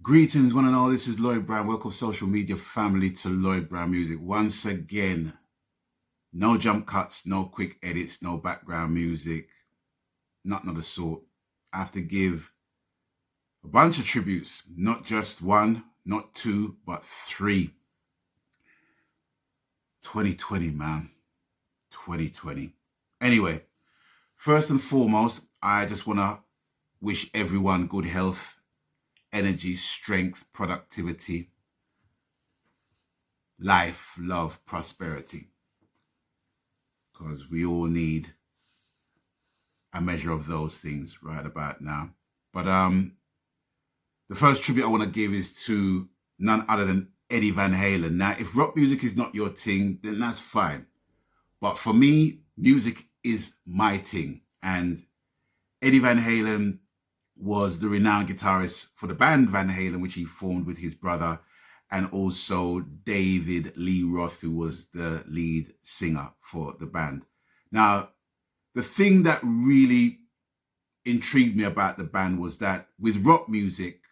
Greetings, one and all. This is Lloyd Brown. Welcome, social media family, to Lloyd Brown Music. Once again, no jump cuts, no quick edits, no background music, nothing of the sort. I have to give a bunch of tributes, not just one, not two, but three. 2020, man. 2020. Anyway, first and foremost, I just want to wish everyone good health, energy, strength, productivity, life, love, prosperity. Because we all need a measure of those things right about now. But the first tribute I want to give is to none other than Eddie Van Halen. Now, if rock music is not your thing, then that's fine. But for me, music is my thing. And Eddie Van Halen was the renowned guitarist for the band Van Halen, which he formed with his brother, and also David Lee Roth, who was the lead singer for the band. Now, the thing that really intrigued me about the band was that with rock music,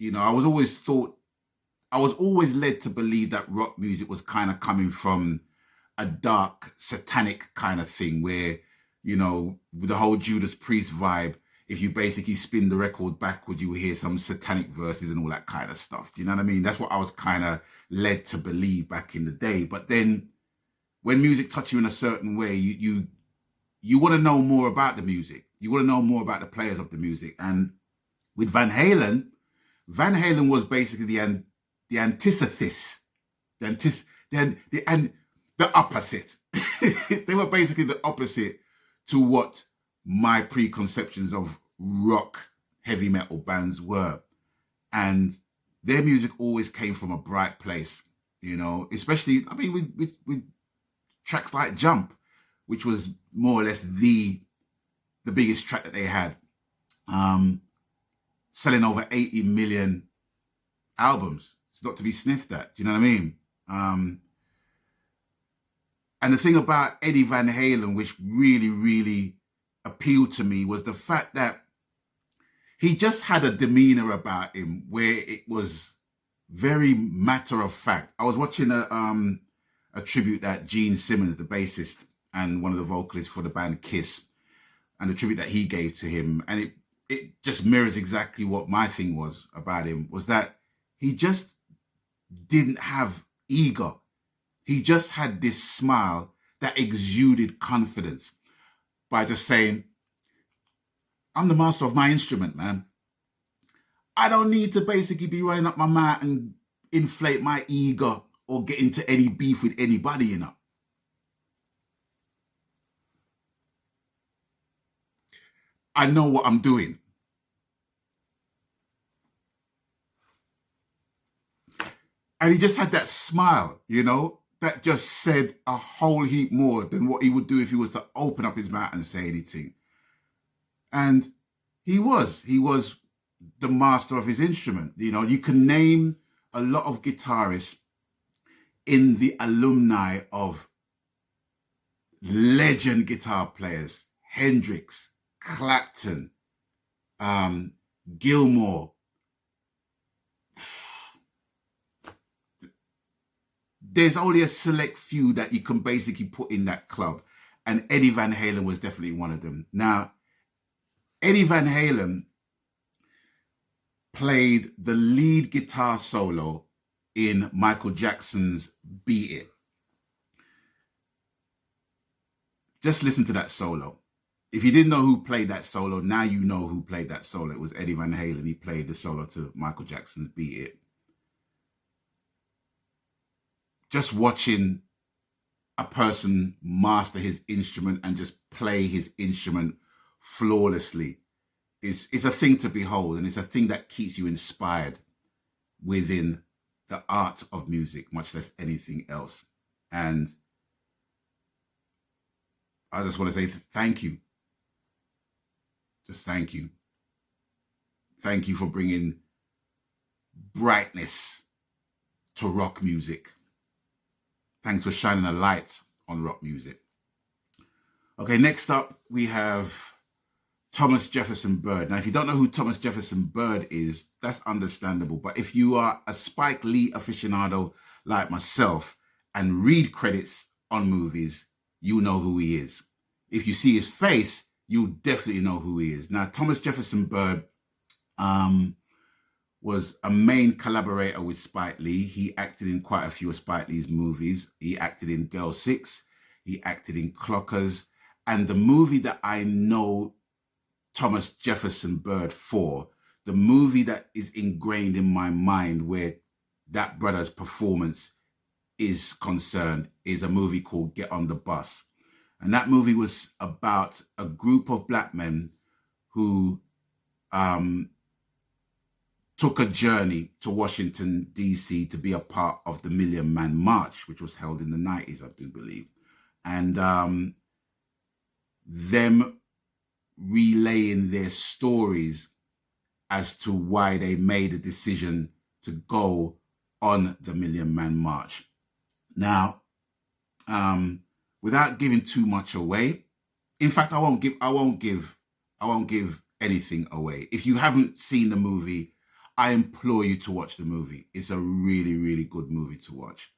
you know, I was always led to believe that rock music was kind of coming from a dark, satanic kind of thing where, you know, with the whole Judas Priest vibe, if you basically spin the record backward, you will hear some satanic verses and all that kind of stuff. Do you know what I mean? That's what I was kind of led to believe back in the day. But then when music touches you in a certain way, you want to know more about the music. You want to know more about the players of the music. And with Van Halen was basically the antithesis, the opposite. They were basically the opposite to what my preconceptions of rock, heavy metal bands were. And their music always came from a bright place, you know, especially, I mean, with tracks like Jump, which was more or less the biggest track that they had, selling over 80 million albums. It's not to be sniffed at, do you know what I mean? And the thing about Eddie Van Halen, which really, really appealed to me, was the fact that he just had a demeanor about him where it was very matter of fact. I was watching a tribute that Gene Simmons, the bassist and one of the vocalists for the band Kiss, and the tribute that he gave to him, and it just mirrors exactly what my thing was about him, was that he just didn't have ego. He just had this smile that exuded confidence by just saying, I'm the master of my instrument, man. I don't need to basically be running up my mouth and inflate my ego or get into any beef with anybody, you know. I know what I'm doing. And he just had that smile, you know, that just said a whole heap more than what he would do if he was to open up his mouth and say anything. And he was the master of his instrument. You know, you can name a lot of guitarists in the alumni of legend guitar players: Hendrix, Clapton, Gilmour. There's only a select few that you can basically put in that club. And Eddie Van Halen was definitely one of them. Now, Eddie Van Halen played the lead guitar solo in Michael Jackson's Beat It. Just listen to that solo. If you didn't know who played that solo, now you know who played that solo. It was Eddie Van Halen. He played the solo to Michael Jackson's Beat It. Just watching a person master his instrument and just play his instrument flawlessly is a thing to behold, and it's a thing that keeps you inspired within the art of music, much less anything else. And I just want to say thank you. Just thank you. Thank you for bringing brightness to rock music. Thanks for shining a light on rock music. Okay, next up we have Thomas Jefferson Byrd. Now, if you don't know who Thomas Jefferson Byrd is, that's understandable. But if you are a Spike Lee aficionado like myself and read credits on movies, you know who he is. If you see his face, you definitely know who he is. Now, Thomas Jefferson Byrd was a main collaborator with Spike Lee. He acted in quite a few of Spike Lee's movies. He acted in Girl 6. He acted in Clockers. And the movie that I know Thomas Jefferson Byrd for, the movie that is ingrained in my mind where that brother's performance is concerned, is a movie called Get on the Bus. And that movie was about a group of black men who took a journey to Washington, D.C. to be a part of the Million Man March, which was held in the 90s, I do believe. And them relaying their stories as to why they made a decision to go on the Million Man March. Now, without giving too much away, in fact, I won't give anything away. If you haven't seen the movie, I implore you to watch the movie. It's a really, really good movie to watch.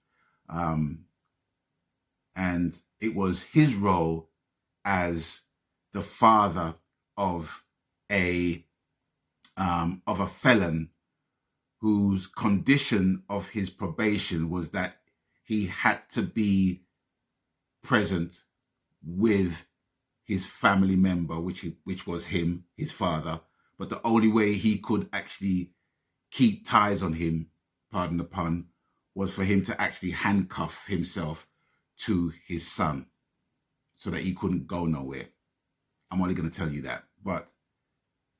And it was his role as the father of a felon whose condition of his probation was that he had to be present with his family member, which was him, his father. But the only way he could actually keep ties on him, pardon the pun, was for him to actually handcuff himself to his son so that he couldn't go nowhere. I'm only going to tell you that. But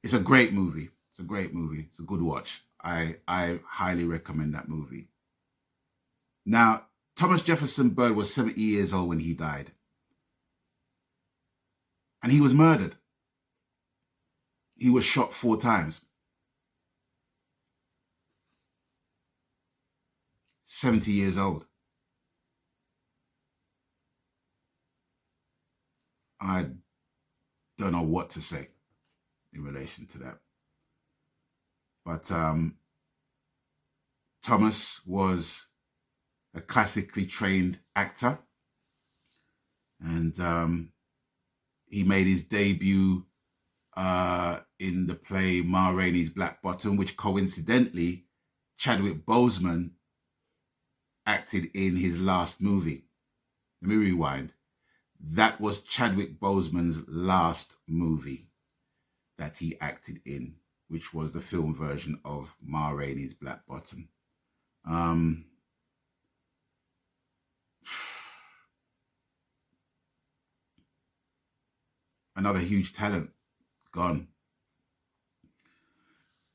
it's a great movie. It's a great movie. It's a good watch. I highly recommend that movie. Now, Thomas Jefferson Byrd was 70 years old when he died. And he was murdered. He was shot 4 times. 70 years old. I don't know what to say in relation to that. But Thomas was a classically trained actor. And he made his debut in the play Ma Rainey's Black Bottom, which coincidentally Chadwick Boseman acted in his last movie. Let me rewind. That was Chadwick Boseman's last movie that he acted in, which was the film version of Ma Rainey's Black Bottom. Another huge talent gone.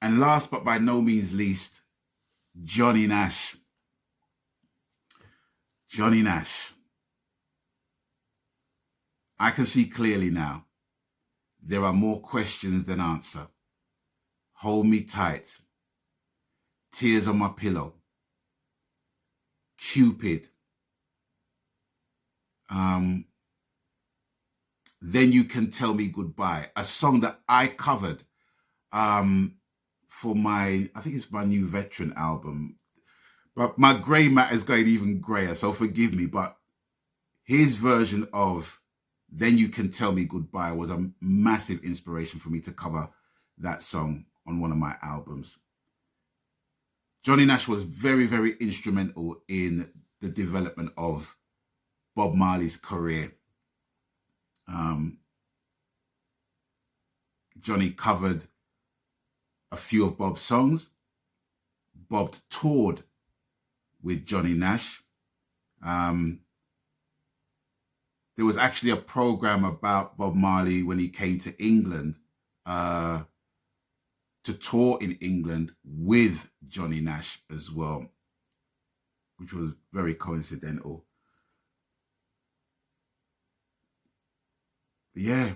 And last but by no means least, Johnny Nash. Johnny Nash. I can see clearly now. There are more questions than answer. Hold Me Tight. Tears on My Pillow. Cupid. Then You Can Tell Me Goodbye, a song that I covered for I think it's my new Veteran album. But my grey matter is going even greyer, so forgive me. But his version of Then You Can Tell Me Goodbye was a massive inspiration for me to cover that song on one of my albums. Johnny Nash was very, very instrumental in the development of Bob Marley's career. Johnny covered a few of Bob's songs. Bob toured with Johnny Nash. There was actually a program about Bob Marley when he came to England to tour in England with Johnny Nash as well, which was very coincidental. But yeah,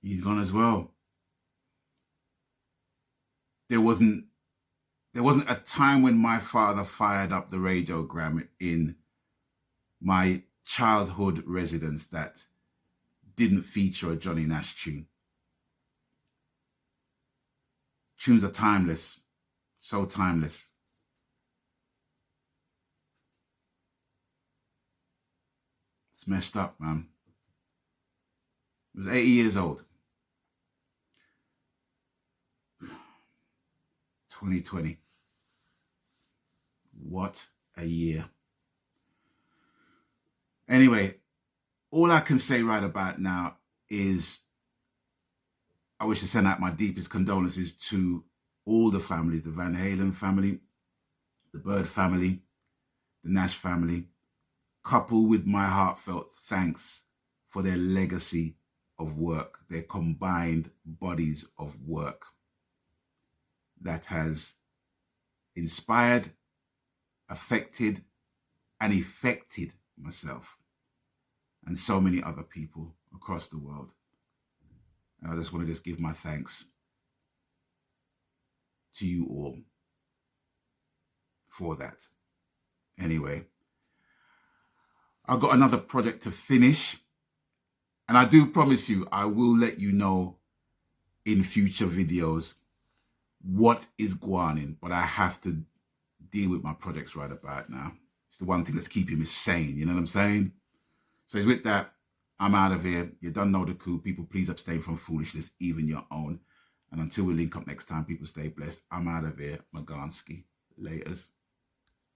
he's gone as well. There wasn't a time when my father fired up the radiogram in my childhood residence that didn't feature a Johnny Nash tune. Tunes are timeless, so timeless. It's messed up, man. He was 80 years old. 2020. What a year. Anyway, all I can say right about now is I wish to send out my deepest condolences to all the families, the Van Halen family, the Byrd family, the Nash family, coupled with my heartfelt thanks for their legacy of work, their combined bodies of work that has inspired, affected, and affected myself and so many other people across the world. And I just want to give my thanks to you all for that. Anyway, I've got another project to finish, and I do promise you I will let you know in future videos what is going on, but I have to deal with my projects right about now. It's the one thing that's keeping me sane, you know what I'm saying? So with that, I'm out of here. You don't know the coup. People, please abstain from foolishness, even your own. And until we link up next time, people stay blessed. I'm out of here. Maganski. Laters.